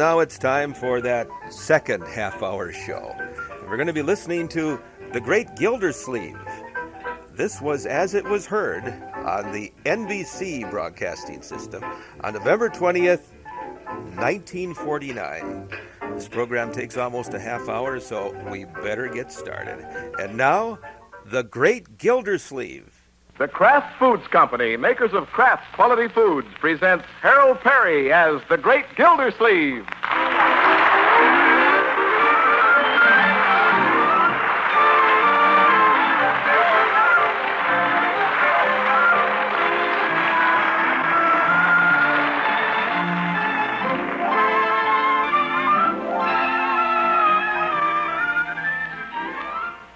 now it's time for that second half-hour show. We're going to be listening to the Great Gildersleeve. This was As It Was Heard on the NBC broadcasting system on November 20th, 1949. This program takes almost a half hour, so we better get started. And now, the Great Gildersleeve. The Kraft Foods Company, makers of Kraft quality foods, presents Harold Perry as the Great Gildersleeve.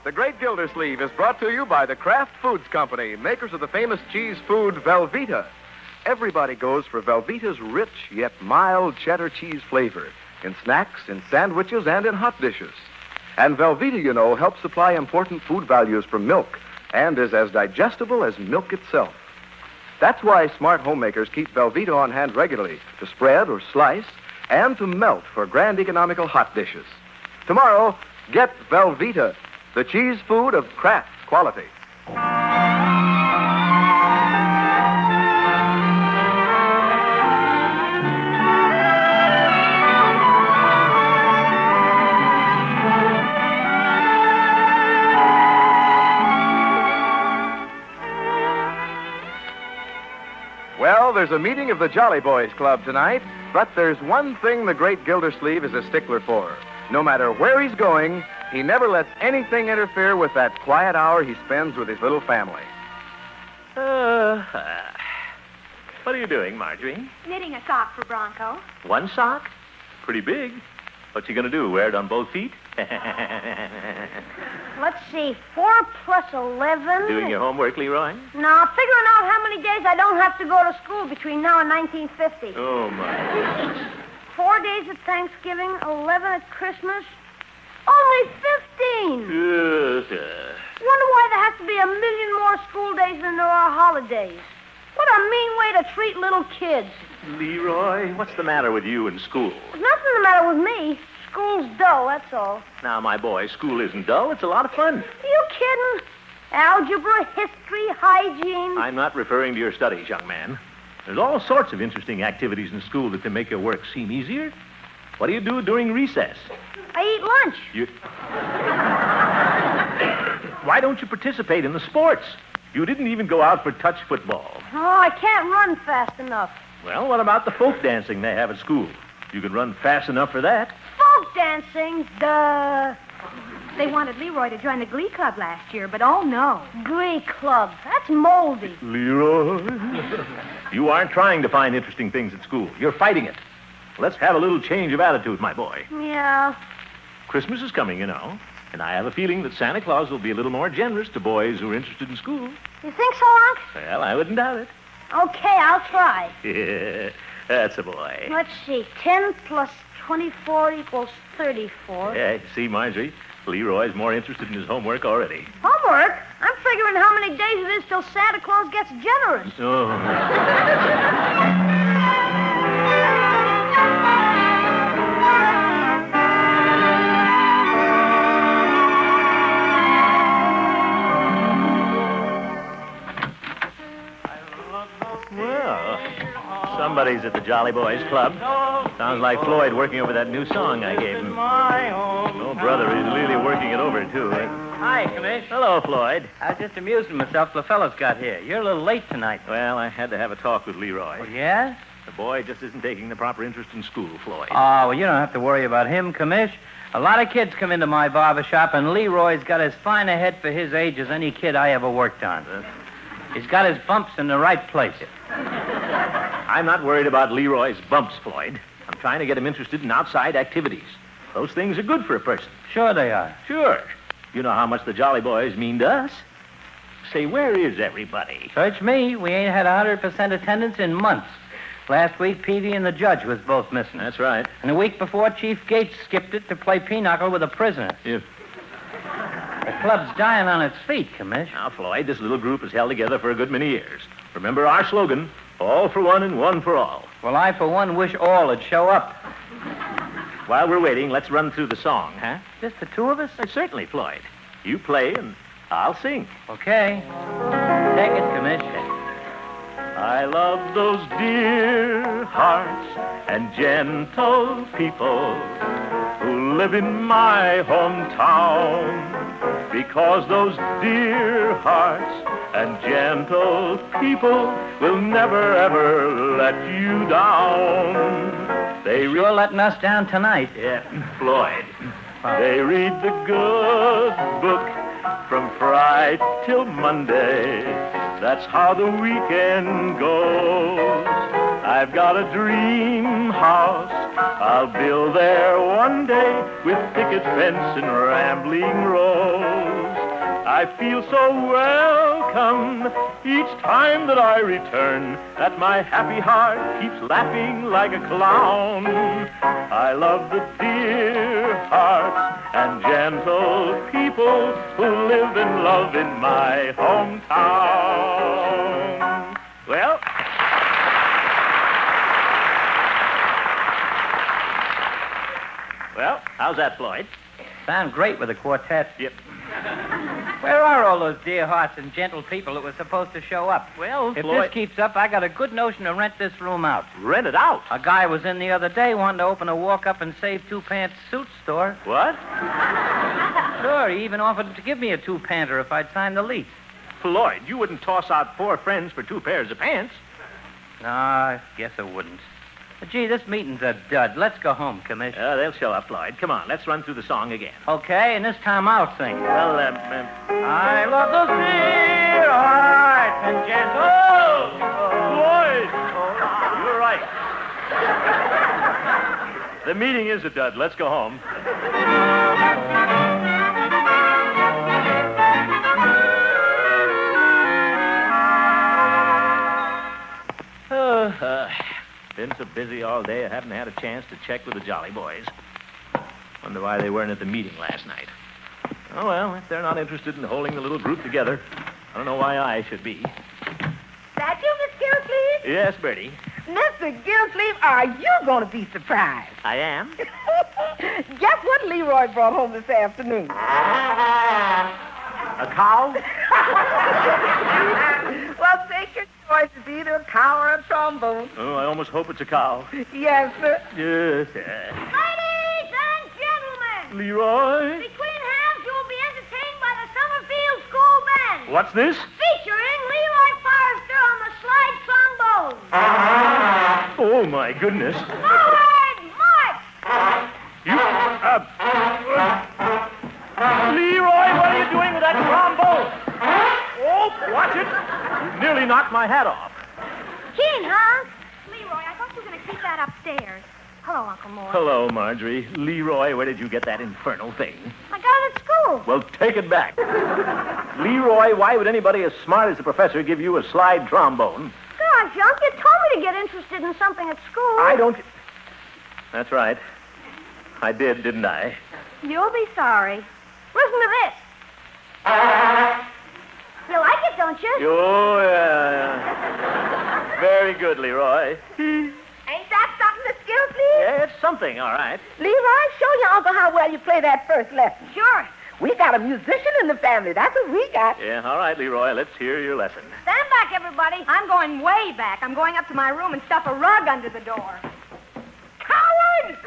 The Great Gildersleeve is brought to you by the Kraft Foods Company, makers of the famous cheese food Velveeta. Everybody goes for Velveeta's rich yet mild cheddar cheese flavor in snacks, in sandwiches, and in hot dishes. And Velveeta, you know, helps supply important food values from milk and is as digestible as milk itself. That's why smart homemakers keep Velveeta on hand regularly to spread or slice and to melt for grand economical hot dishes. Tomorrow, get Velveeta, the cheese food of Kraft quality. Well, there's a meeting of the Jolly Boys Club tonight, but there's one thing the Great Gildersleeve is a stickler for. No matter where he's going, he never lets anything interfere with that quiet hour he spends with his little family. What are you doing, Marjorie? Knitting a sock for Bronco. One sock? Pretty big. What's he going to do, wear it on both feet? Let's see, 4 plus 11. Doing your homework, Leroy? No, figuring out how many days I don't have to go to school between now and 1950. Oh, my. 4 days at Thanksgiving, 11 at Christmas. Only 15. Wonder why there has to be a million more school days than there are holidays. What a mean way to treat little kids. Leroy, what's the matter with you in school? There's nothing the matter with me. School's dull, that's all. Now, my boy, school isn't dull. It's a lot of fun. Are you kidding? Algebra, history, hygiene. I'm not referring to your studies, young man. There's all sorts of interesting activities in school that can make your work seem easier. What do you do during recess? I eat lunch. Why don't you participate in the sports? You didn't even go out for touch football. Oh, I can't run fast enough. Well, what about the folk dancing they have at school? You can run fast enough for that. Folk dancing? Duh. They wanted Leroy to join the Glee Club last year, but oh no. Glee Club. That's moldy. Leroy. You aren't trying to find interesting things at school. You're fighting it. Let's have a little change of attitude, my boy. Yeah. Christmas is coming, you know. And I have a feeling that Santa Claus will be a little more generous to boys who are interested in school. You think so, Unc? Well, I wouldn't doubt it. Okay, I'll try. Yeah, that's a boy. Let's see. 10 plus 24 equals 34. Yeah, see, Marjorie, Leroy's more interested in his homework already. Homework? I'm figuring how many days it is till Santa Claus gets generous. Oh. Somebody's at the Jolly Boys Club. Sounds like Floyd working over that new song I gave him. Oh, brother, he's really working it over, too. Hi, Commish. Hello, Floyd. I was just amusing myself till the fellows got here. You're a little late tonight. Well, I had to have a talk with Leroy. Oh, yeah? The boy just isn't taking the proper interest in school, Floyd. Oh, well, you don't have to worry about him, Commish. A lot of kids come into my barber shop, and Leroy's got as fine a head for his age as any kid I ever worked on. He's got his bumps in the right place. I'm not worried about Leroy's bumps, Floyd. I'm trying to get him interested in outside activities. Those things are good for a person. Sure they are. Sure. You know how much the Jolly Boys mean to us. Say, where is everybody? Search me. We ain't had 100% attendance in months. Last week, Peavy and the judge was both missing. That's right. And the week before, Chief Gates skipped it to play pinochle with a prisoner. Yeah. The club's dying on its feet, Commish. Now, Floyd, this little group has held together for a good many years. Remember our slogan, all for one and one for all. Well, I, for one, wish all would show up. while we're waiting, let's run through the song, huh? Just the two of us? Certainly, Floyd. You play and I'll sing. Okay. Take it, Commish. I love those dear hearts and gentle people who live in my hometown. Because those dear hearts and gentle people will never, ever let you down. They Sure letting us down tonight. Yeah, Floyd. They read the good book from Friday till Monday. That's how the weekend goes. I've got a dream house I'll build there one day with picket fence and rambling rose. I feel so welcome each time that I return that my happy heart keeps laughing like a clown. I love the dear hearts and gentle people who live and love in my hometown. Well, how's that, Floyd? Sound great with a quartet. Yep. Where are all those dear hearts and gentle people that were supposed to show up? Well, If Floyd... this keeps up, I got a good notion to rent this room out. Rent it out? A guy was in the other day wanting to open a walk-up-and-save-two-pants suit store. What? Sure, he even offered to give me a two-panter if I'd sign the lease. Floyd, you wouldn't toss out 4 friends for 2 pairs of pants. No, I guess I wouldn't. But, gee, this meeting's a dud. Let's go home, Commissioner. They'll show up, Floyd. Come on, let's run through the song again. Okay, and this time I'll sing. Well, I love those dear hearts and gentle... Floyd! You're right. The meeting is a dud. Let's go home. Been so busy all day, I haven't had a chance to check with the Jolly Boys. Wonder why they weren't at the meeting last night. Oh, well, if they're not interested in holding the little group together, I don't know why I should be. That you, Miss Gildersleeve? Yes, Bertie. Mr. Gildersleeve, are you going to be surprised? I am? Guess what Leroy brought home this afternoon? A cow? Well, take your choice. It's either a cow or a trombone. Oh, I almost hope it's a cow. Yes, sir. Yes, Ladies and gentlemen, Leroy? between halves you will be entertained by the Summerfield School Band. What's this? Featuring Leroy Forrester on the slide trombone. Oh, my goodness. Forward, march! You, Leroy, what are you doing with that trombone? Oh, watch it. You nearly knocked my hat off. Keen, huh? Leroy, I thought you were going to keep that upstairs. Hello, Uncle Mort. Hello, Marjorie. Leroy, where did you get that infernal thing? I got it at school. Well, take it back. Leroy, why would anybody as smart as the professor give you a slide trombone? Gosh, Unc, you told me to get interested in something at school. I don't... That's right. I did, didn't I? You'll be sorry. Listen to this. You like it, don't you? Oh, yeah. Very good, Leroy. Ain't that something, Miss Gildersleeve? Yeah, it's something, all right. Leroy, show your uncle how well you play that first lesson. Sure. We got a musician in the family. That's what we got. Yeah, all right, Leroy. Let's hear your lesson. Stand back, everybody. I'm going way back. I'm going up to my room and stuff a rug under the door. Coward!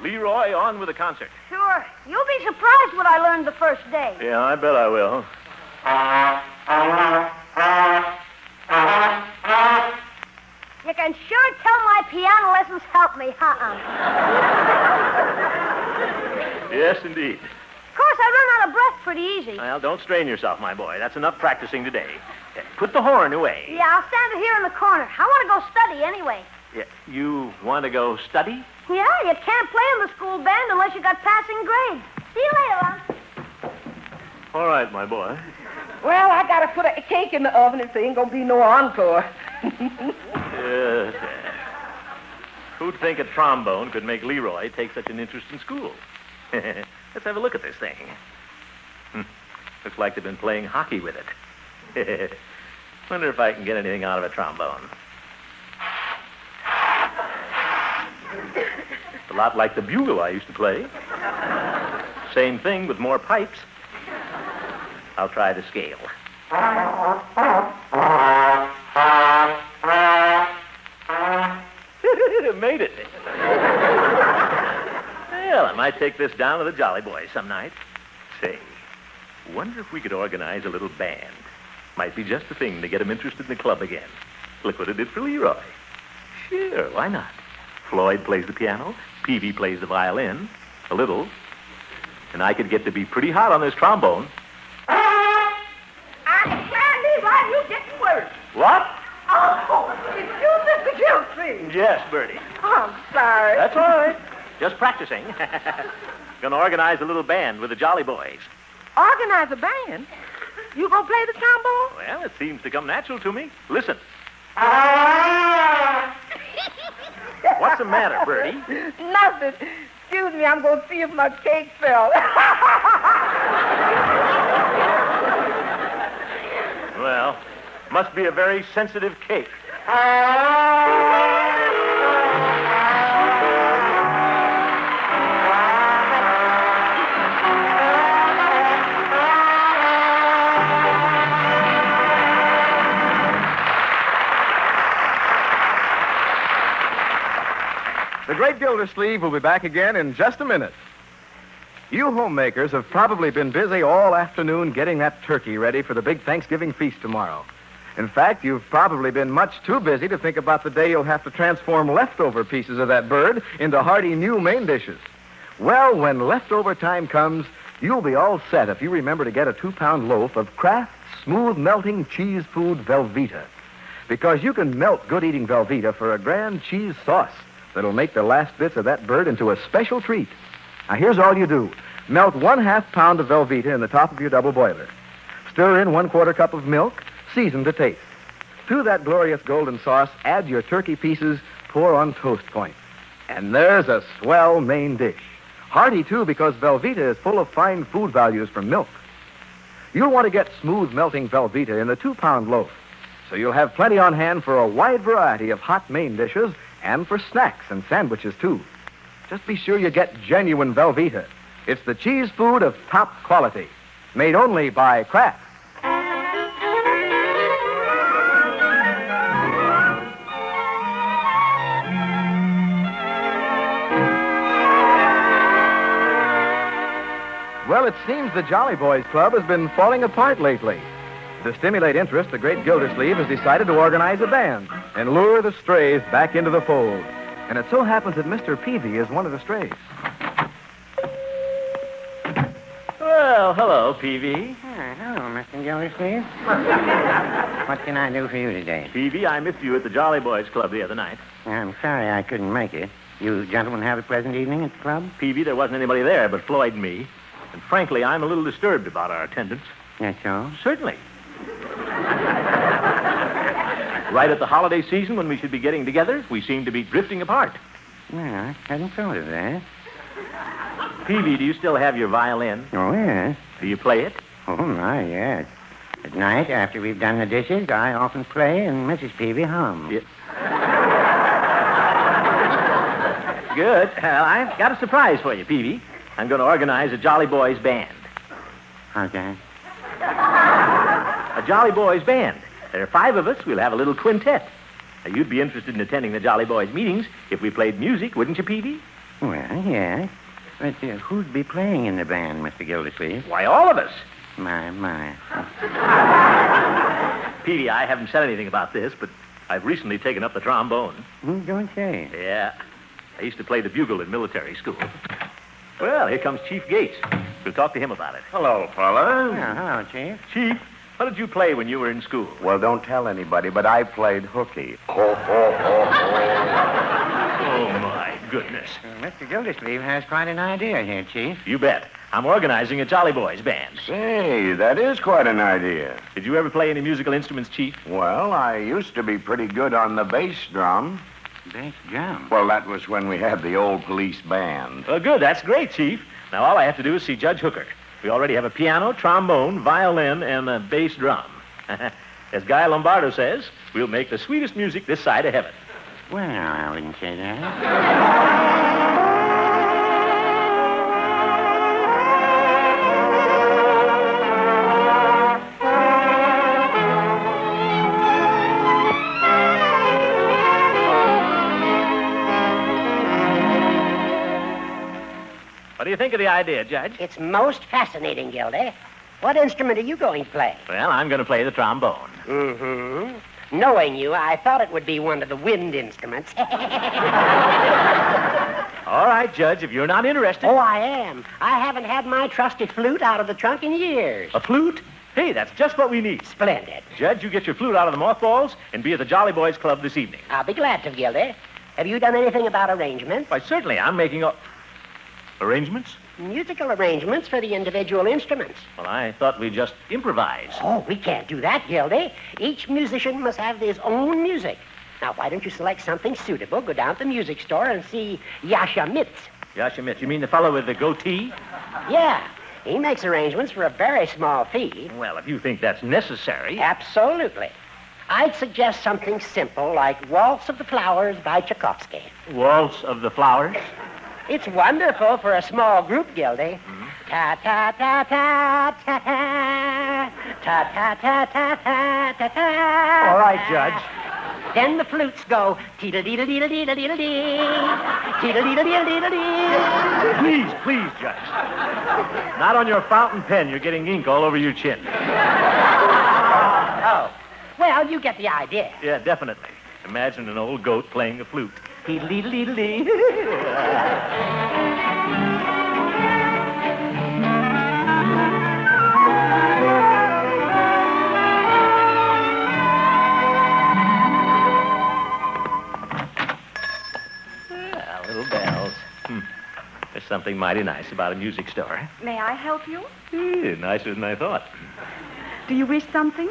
Leroy, on with the concert. Sure. You'll be surprised what I learned the first day. Yeah, I bet I will. You can sure tell my piano lessons help me, Yes, indeed. Of course, I run out of breath pretty easy. Well, don't strain yourself, my boy. That's enough practicing today. Put the horn away. Yeah, I'll stand it here in the corner. I want to go study anyway. Yeah, you want to go study? Yeah, you can't play in the school band unless you got passing grades. See you later, Unc. All right, my boy. Well, I got to put a cake in the oven, and so ain't going to be no encore. Yes. Who'd think a trombone could make Leroy take such an interest in school? Let's have a look at this thing. Looks like they've been playing hockey with it. Wonder if I can get anything out of a trombone. A lot like the bugle I used to play. Same thing with more pipes. I'll try the scale. Made it. Well, I might take this down to the Jolly Boys some night. Say, wonder if we could organize a little band. Might be just the thing to get them interested in the club again. Look what it did for Leroy. Sure, why not? Floyd plays the piano, Peavy plays the violin, a little, and I could get to be pretty hot on this trombone. I declare, Leroy, you getting worse. What? Oh, it's you, Mr. Gildersleeve. Yes, Bertie. Oh, I'm sorry. That's all right. Just practicing. Gonna organize a little band with the Jolly Boys. Organize a band? You gonna play the trombone? Well, it seems to come natural to me. Listen. What's the matter, Bertie? Nothing. Excuse me, I'm gonna see if my cake fell. Well, must be a very sensitive cake. The Great Gildersleeve will be back again in just a minute. You homemakers have probably been busy all afternoon getting that turkey ready for the big Thanksgiving feast tomorrow. In fact, you've probably been much too busy to think about the day you'll have to transform leftover pieces of that bird into hearty new main dishes. Well, when leftover time comes, you'll be all set if you remember to get a 2-pound loaf of Kraft's smooth melting cheese food Velveeta. Because you can melt good-eating Velveeta for a grand cheese sauce that'll make the last bits of that bird into a special treat. Now, here's all you do. Melt 1/2 pound of Velveeta in the top of your double boiler. Stir in 1/4 cup of milk, season to taste. To that glorious golden sauce, add your turkey pieces, pour on toast point. And there's a swell main dish. Hearty, too, because Velveeta is full of fine food values from milk. You'll want to get smooth melting Velveeta in the 2-pound loaf, so you'll have plenty on hand for a wide variety of hot main dishes and for snacks and sandwiches, too. Just be sure you get genuine Velveeta. It's the cheese food of top quality, made only by Kraft. Well, it seems the Jolly Boys Club has been falling apart lately. To stimulate interest, the Great Gildersleeve has decided to organize a band and lure the strays back into the fold. And it so happens that Mr. Peavy is one of the strays. Well, hello, Peavy. Hello, Mr. Gildersleeve. What can I do for you today? Peavy, I missed you at the Jolly Boys Club the other night. I'm sorry I couldn't make it. You gentlemen have a pleasant evening at the club? Peavy, there wasn't anybody there but Floyd and me. And frankly, I'm a little disturbed about our attendance. That's all? Certainly. Right at the holiday season when we should be getting together, we seem to be drifting apart. Well, I hadn't thought of that. Peavy, do you still have your violin? Oh, yes. Do you play it? Oh, my, yes. At night, after we've done the dishes, I often play and Mrs. Peavy hums. Yeah. Good. Well, I've got a surprise for you, Peavy. I'm going to organize a Jolly Boys band. How's that? A Jolly Boys band. There are 5 of us. We'll have a little quintet. Now, you'd be interested in attending the Jolly Boys meetings if we played music, wouldn't you, Peavy? Well, yes. But who'd be playing in the band, Mr. Gildersleeve? Why, all of us. My. Peavy, I haven't said anything about this, but I've recently taken up the trombone. Don't say. Yeah. I used to play the bugle in military school. Well, here comes Chief Gates. We'll talk to him about it. Hello, fellas. Well, hello, Chief. Chief, what did you play when you were in school? Well, don't tell anybody, but I played hooky. Ho, ho, ho, ho. Oh, my goodness. Mr. Gildersleeve has quite an idea here, Chief. You bet. I'm organizing a Jolly Boys band. Say, that is quite an idea. Did you ever play any musical instruments, Chief? Well, I used to be pretty good on the bass drum. Bass drum? Well, that was when we had the old police band. Well, good. That's great, Chief. Now, all I have to do is see Judge Hooker. We already have a piano, trombone, violin, and a bass drum. As Guy Lombardo says, we'll make the sweetest music this side of heaven. Well, I wouldn't say that. the idea, Judge? It's most fascinating, Gildy. What instrument are you going to play? Well, I'm going to play the trombone. Mm-hmm. Knowing you, I thought it would be one of the wind instruments. All right, Judge, if you're not interested. Oh, I am. I haven't had my trusty flute out of the trunk in years. A flute? Hey, that's just what we need. Splendid. Judge, you get your flute out of the mothballs and be at the Jolly Boys Club this evening. I'll be glad to, Gildy. Have you done anything about arrangements? Why, certainly, I'm making arrangements? Musical arrangements for the individual instruments. Well, I thought we'd just improvise. Oh, we can't do that, Gildy. Each musician must have his own music. Now, why don't you select something suitable, go down to the music store and see Yasha Mitz. Yasha Mitz, you mean the fellow with the goatee? Yeah, he makes arrangements for a very small fee. Well, if you think that's necessary. Absolutely. I'd suggest something simple like Waltz of the Flowers by Tchaikovsky. Waltz of the Flowers? It's wonderful for a small group, Gildy. Ta-ta-ta-ta-ta-ta. Ta-ta-ta-ta-ta-ta-ta. All right, Judge. Then the flutes go teedle-deedle-deedle-deedle-dee. Teedle-deedle-deedle-deedle-dee. Please, Judge. Not on your fountain pen. You're getting ink all over your chin. Oh. Well, you get the idea. Yeah, definitely. Imagine an old goat playing the flute. Teedle-deedle-deedle-dee. Little bells. There's something mighty nice about a music store. May I help you? Nicer than I thought. Do you wish something?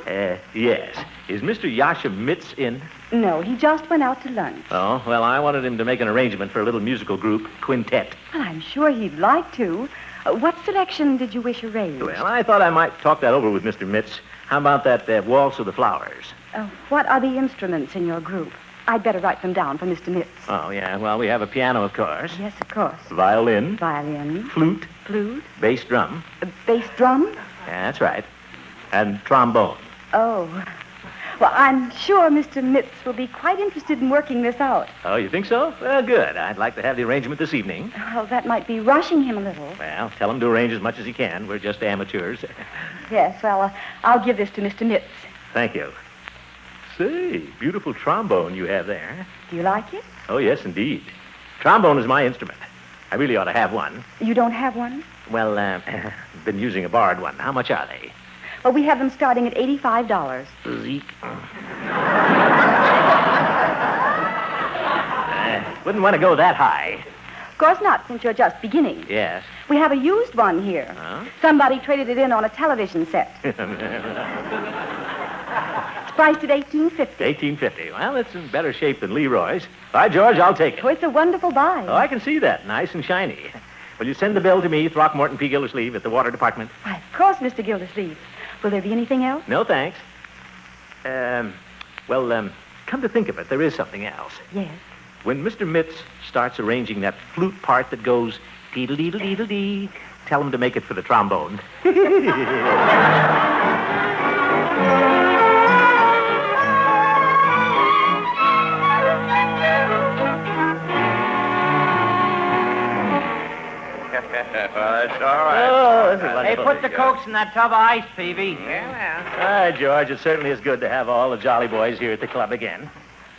Yes. Is Mr. Yasha Mitz in? No, he just went out to lunch. Oh, well, I wanted him to make an arrangement for a little musical group, quintet. Well, I'm sure he'd like to. What selection did you wish arranged? Well, I thought I might talk that over with Mr. Mitz. How about that Waltz of the Flowers? What are the instruments in your group? I'd better write them down for Mr. Mitz. Oh, yeah. Well, we have a piano, of course. Yes, of course. Violin. Violin. Flute. Flute. Bass drum. Bass drum? Yeah, that's right. And trombone. Oh. Well, I'm sure Mr. Mitz will be quite interested in working this out. Oh, you think so? Well, good. I'd like to have the arrangement this evening. Well, that might be rushing him a little. Well, tell him to arrange as much as he can. We're just amateurs. Yes, well, I'll give this to Mr. Mitz. Thank you. Say, beautiful trombone you have there. Do you like it? Oh, yes, indeed. Trombone is my instrument. I really ought to have one. You don't have one? Well, been using a borrowed one. How much are they? Well, we have them starting at $85. Zeke. Wouldn't want to go that high. Of course not, since you're just beginning. Yes. We have a used one here. Huh? Somebody traded it in on a television set. It's priced at $18.50. $18.50. Well, it's in better shape than Leroy's. By George, I'll take it. Oh, it's a wonderful buy. Oh, I can see that. Nice and shiny. Will you send the bill to me, Throckmorton P. Gildersleeve, at the Water Department? Why, of course, Mr. Gildersleeve. Will there be anything else? No, thanks. Come to think of it, there is something else. Yes. When Mr. Mitz starts arranging that flute part that goes teedle-deedle-deedle-dee, tell him to make it for the trombone. That's all right. Oh, this is Hey, wonderful. put the Cokes in that tub of ice, Peavy. Ah, George, it certainly is good to have all the Jolly Boys here at the club again.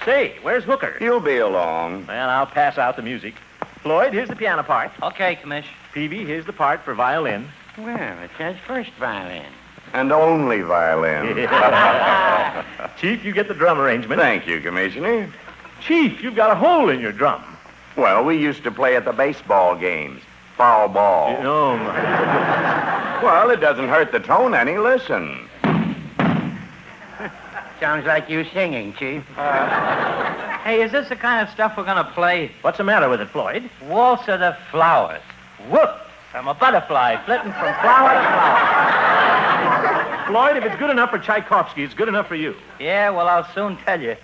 Say, where's Hooker? You'll be along. Well, I'll pass out the music. Floyd, here's the piano part. Okay, Commish. Peavy, here's the part for violin. Well, it's his first violin. And only violin. Chief, you get the drum arrangement. Thank you, Commissioner. Chief, you've got a hole in your drum. Well, we used to play at the baseball games. Foul ball. Oh, Well, it doesn't hurt the tone any. Listen. Sounds like you singing, Chief. Hey, is this the kind of stuff we're going to play? what's the matter with it, Floyd? Waltz of the Flowers. Whoop! I'm a butterfly flitting from flower to flower. Floyd, if it's good enough for Tchaikovsky, it's good enough for you. Yeah, well, I'll soon tell you.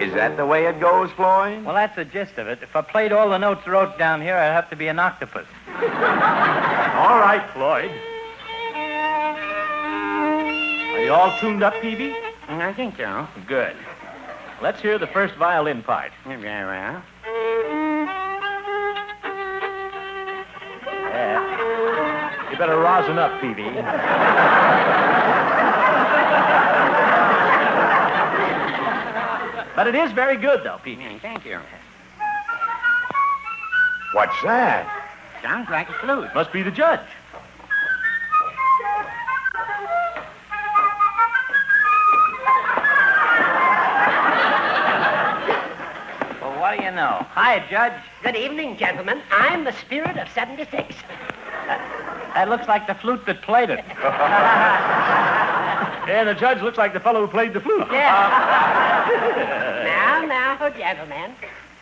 Is that the way it goes, Floyd? Well, that's the gist of it. If I played all the notes wrote down here, I'd have to be an octopus. All right, Floyd. Are you all tuned up, Peavy? I think so. Good. Let's hear the first violin part. Very well. rousing up, Peavy. But it is very good, though, Peavy. Thank you. What's that? Sounds like a flute. Must be the judge. Well, what do you know? Hi, Judge. Good evening, gentlemen. I'm the spirit of 76. That looks like the flute that played it. And the judge looks like the fellow who played the flute. Now, gentlemen.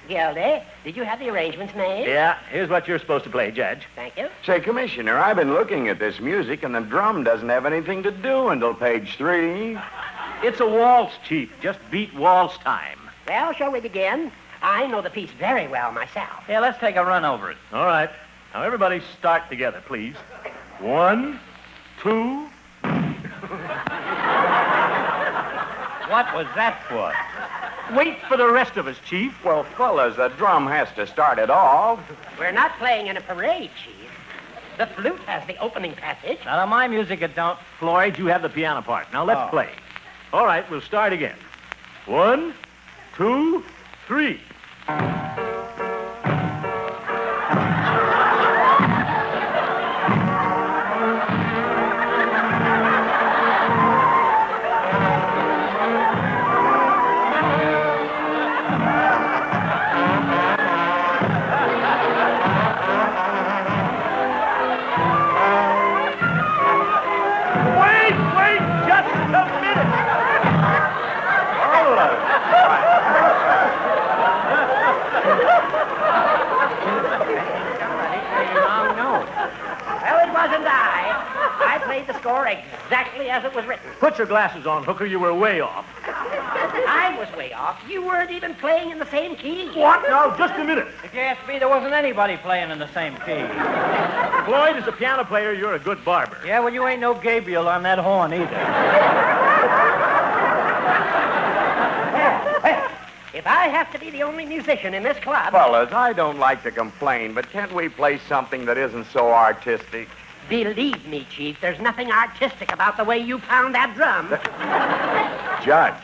Gildy, did you have the arrangements made? Yeah, here's what you're supposed to play, Judge. Thank you. Say, Commissioner, I've been looking at this music, and the drum doesn't have anything to do until page 3. It's a waltz, Chief. Just beat waltz time. Well, shall we begin? I know the piece very well myself. Yeah, let's take a run over it. All right. Now, everybody start together, please. 1, 2. What was that for? Wait for the rest of us, Chief. Well, fellas, the drum has to start it all. We're not playing in a parade, Chief. The flute has the opening passage. Now, on my music, it don't. Floyd, you have the piano part. Now, let's Oh. play. All right, we'll start again. 1, 2, 3. Wait, just a minute. Well, it wasn't I played the score exactly as it was written. Put your glasses on, Hooker. You were way off. I was way off. You weren't even playing in the same key. What? Now, just a minute. If you ask me, there wasn't anybody playing in the same key. Floyd, as a piano player, you're a good barber. Yeah, well, you ain't no Gabriel on that horn either. Well, if I have to be the only musician in this club... Fellas, I don't like to complain, but can't we play something that isn't so artistic? Believe me, Chief, there's nothing artistic about the way you pound that drum. Judge,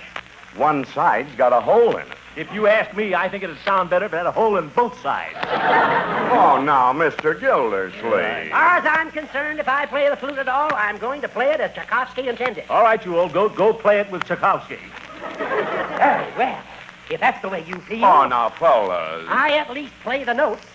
one side's got a hole in it. If you ask me, I think it'd sound better if it had a hole in both sides. Oh, now, Mr. Gildersleeve. As far as I'm concerned, if I play the flute at all, I'm going to play it as Tchaikovsky intended. All right, you old goat, go play it with Tchaikovsky. Very well. If that's the way you feel... Oh, now, fellas. I at least play the notes.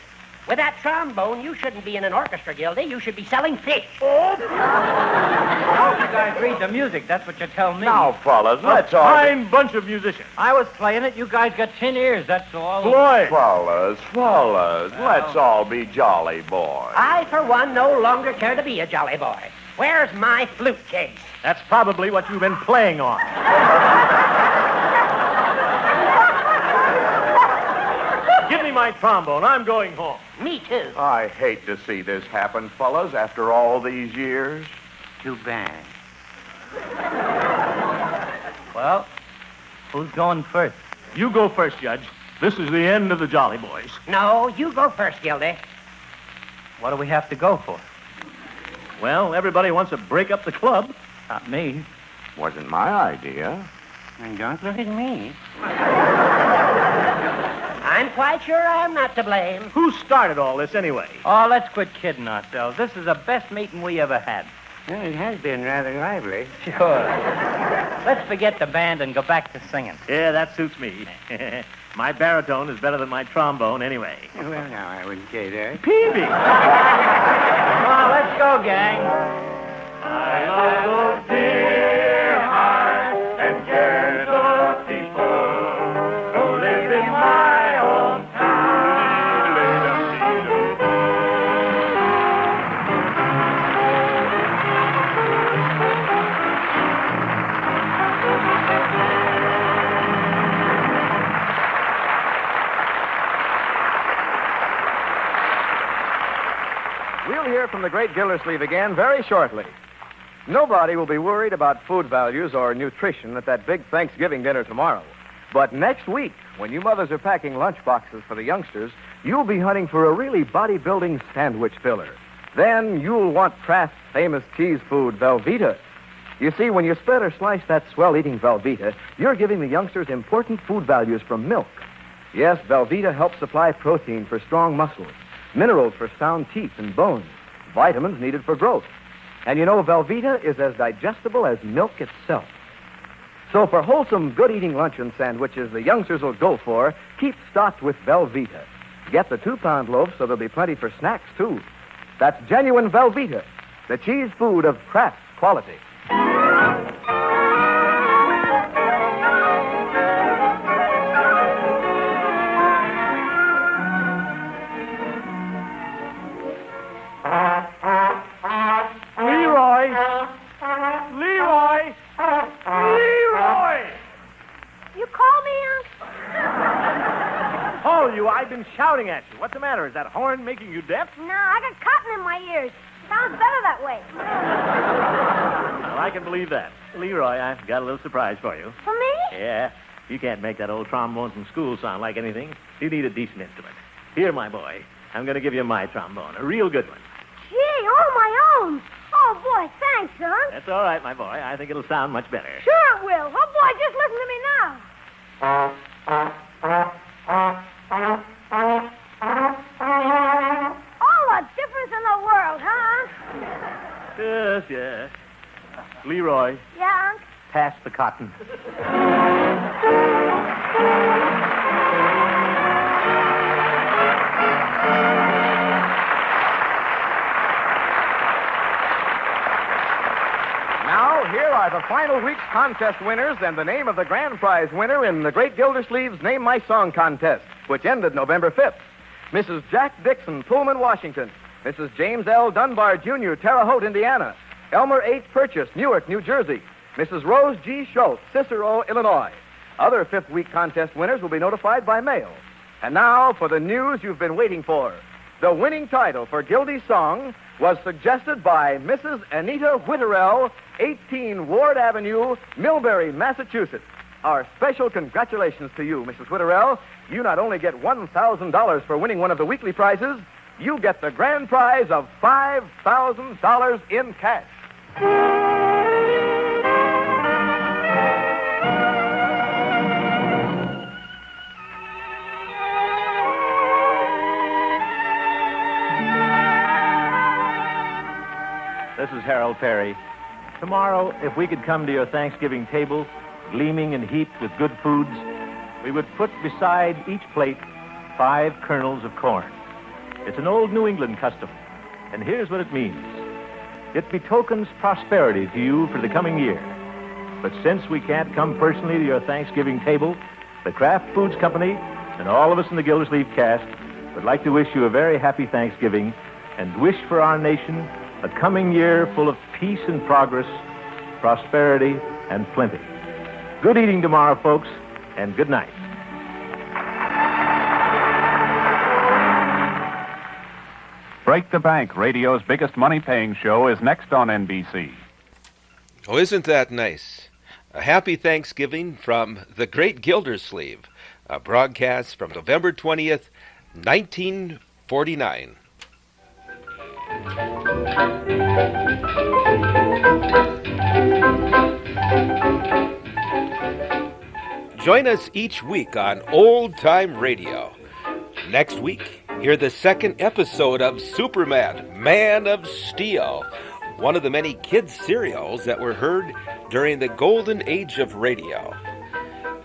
With that trombone, you shouldn't be in an orchestra, Gildy. You should be selling fish. Oh, you guys read the music. That's what you tell me. Now, fellas, A let's all... fine bunch of musicians. I was playing it. You guys got 10 ears, that's all. Floyd. Fellas, let's all be jolly boys. I, for one, no longer care to be a jolly boy. Where's my flute case? That's probably what you've been playing on. Give me my trombone. I'm going home. Me too. I hate to see this happen, fellas, after all these years. Too bad. Well, who's going first? You go first, Judge. This is the end of the Jolly Boys. No, you go first, Gildy. What do we have to go for? Well, everybody wants to break up the club. Not me. Wasn't my idea. And don't look at me. I'm quite sure I'm not to blame. Who started all this anyway? Oh, let's quit kidding ourselves. This is the best meeting we ever had. Well, it has been rather lively. Sure. Let's forget the band and go back to singing. Yeah, that suits me. My baritone is better than my trombone anyway. Well, now, I wouldn't say that. Peavy! Come on, let's go, gang. I love those dear hearts and gentle people who live in my own town. We'll hear from the Great Gildersleeve again very shortly. Nobody will be worried about food values or nutrition at that big Thanksgiving dinner tomorrow. But next week, when you mothers are packing lunch boxes for the youngsters, you'll be hunting for a really bodybuilding sandwich filler. Then you'll want Kraft's famous cheese food, Velveeta. You see, when you spread or slice that swell-eating Velveeta, you're giving the youngsters important food values from milk. Yes, Velveeta helps supply protein for strong muscles, minerals for sound teeth and bones, vitamins needed for growth. And you know, Velveeta is as digestible as milk itself. So for wholesome, good-eating luncheon sandwiches the youngsters will go for, keep stocked with Velveeta. Get the 2-pound loaf so there'll be plenty for snacks, too. That's genuine Velveeta, the cheese food of Kraft quality. Leroy! Leroy! Leroy! You call me, Unc? Oh, I've been shouting at you. What's the matter? Is that horn making you deaf? No, I got cotton in my ears. Sounds better that way. Well, I can believe that. Leroy, I've got a little surprise for you. For me? Yeah. You can't make that old trombone from school sound like anything. You need a decent instrument. Here, my boy, I'm going to give you my trombone, a real good one. Gee, all my own. Oh, boy, thanks, Unc. That's all right, my boy. I think it'll sound much better. Sure it will. Oh, boy, just listen to me now. All the difference in the world, huh? Yes, yes. Leroy, Yeah, Unc? pass the cotton. Now, here are the final week's contest winners and the name of the grand prize winner in the Great Gildersleeve's Name My Song contest, which ended November 5th. Mrs. Jack Dixon, Pullman, Washington. Mrs. James L. Dunbar, Jr., Terre Haute, Indiana. Elmer H. Purchase, Newark, New Jersey. Mrs. Rose G. Schultz, Cicero, Illinois. Other fifth week contest winners will be notified by mail. And now for the news you've been waiting for. The winning title for Gildy's song was suggested by Mrs. Anita Whitterell, 18 Ward Avenue, Millbury, Massachusetts. Our special congratulations to you, Mrs. Whitterell. You not only get $1,000 for winning one of the weekly prizes, you get the grand prize of $5,000 in cash. This is Harold Perry. Tomorrow, if we could come to your Thanksgiving table, gleaming and heaped with good foods, we would put beside each plate 5 kernels of corn. It's an old New England custom, and here's what it means. It betokens prosperity to you for the coming year. But since we can't come personally to your Thanksgiving table, the Kraft Foods Company and all of us in the Gildersleeve cast would like to wish you a very happy Thanksgiving and wish for our nation a coming year full of peace and progress, prosperity and plenty. Good eating tomorrow, folks, and good night. Break the Bank, radio's biggest money-paying show, is next on NBC. Oh, isn't that nice? A happy Thanksgiving from the Great Gildersleeve, a broadcast from November 20th, 1949. Join us each week on Old Time Radio. Next week, hear the second episode of Superman, Man of Steel, one of the many kids' serials that were heard during the golden age of radio.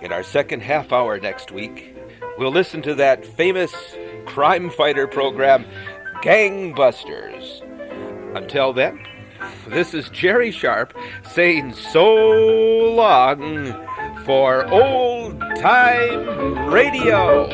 In our second half hour next week, we'll listen to that famous crime fighter program, Gangbusters. Until then, this is Jerry Sharp saying so long for Old Time Radio.